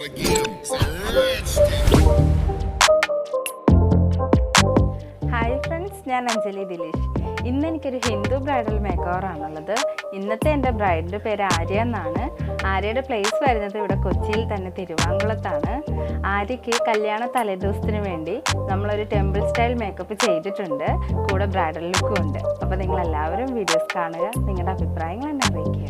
Hi friends, ഞാൻ അഞ്ജലി ദിലീഷ്. ഇന്ന് എനിക്കൊരു ഹിന്ദു ബ്രൈഡൽ മേക്കോവർ ആണുള്ളത്. ഇന്നത്തെ എൻ്റെ ബ്രൈഡിൻ്റെ പേര് ആര്യ എന്നാണ്. ആര്യയുടെ പ്ലേസ് വരുന്നത് ഇവിടെ കൊച്ചിയിൽ തന്നെ തിരുവാങ്കുളത്താണ്. ആര്യയ്ക്ക് കല്യാണ തലേദിവസത്തിന് വേണ്ടി നമ്മളൊരു ടെമ്പിൾ സ്റ്റൈൽ മേക്കപ്പ് ചെയ്തിട്ടുണ്ട്. കൂടെ ബ്രൈഡൽ ലുക്കും ഉണ്ട്. അപ്പോൾ നിങ്ങളെല്ലാവരും വീഡിയോസ് കാണുക, നിങ്ങളുടെ അഭിപ്രായങ്ങൾ എന്നെ അറിയിക്കുക.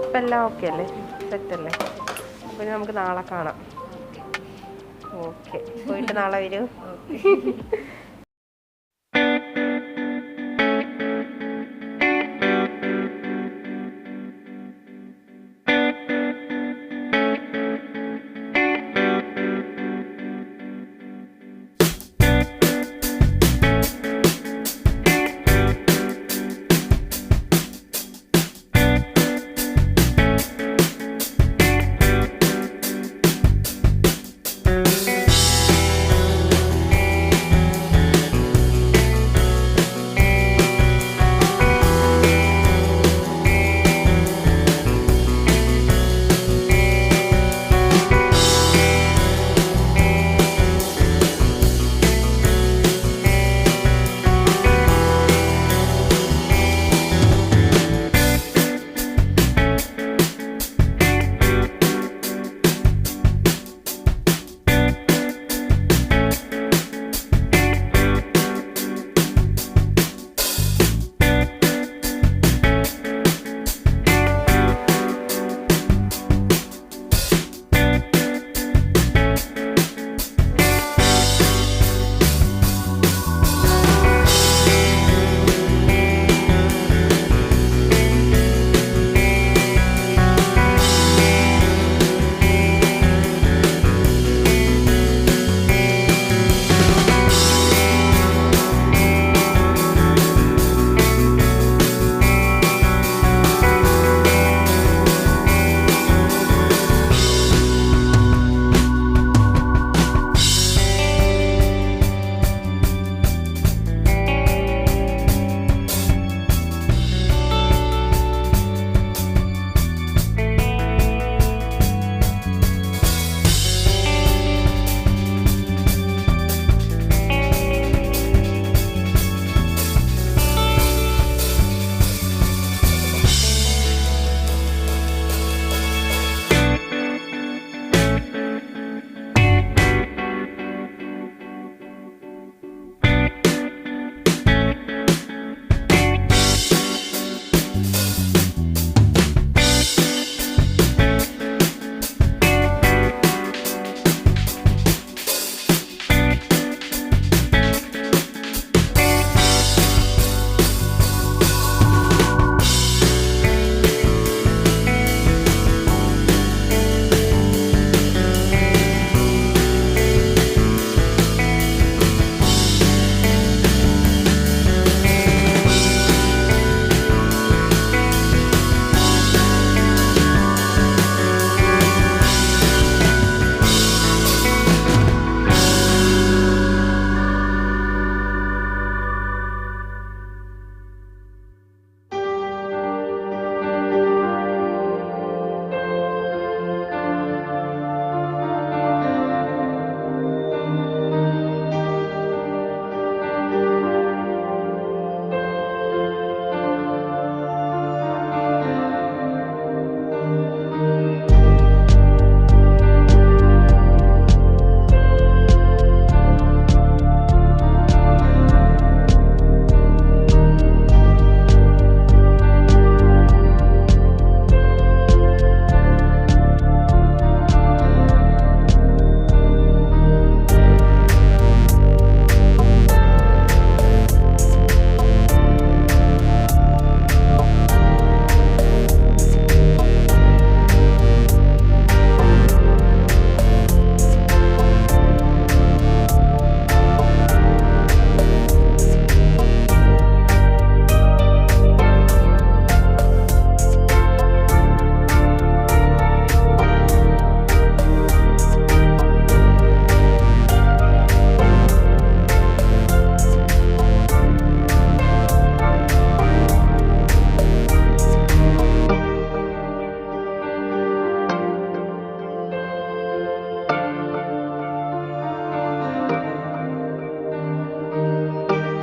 ഇപ്പം എല്ലാം ഓക്കെ അല്ലേ, സെറ്റല്ലേ? അപ്പോൾ ഇനി നമുക്ക് നാളെ കാണാം. ഓക്കെ, പോയിട്ട് നാളെ വരൂ.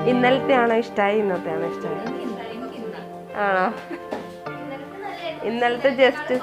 ഇന്നലത്തെ ആണോ ഇഷ്ടമായി ഇന്നത്തെ ആണോ ഇഷ്ടമായി? ആണോ? ഇന്നലത്തെ ജസ്റ്റ്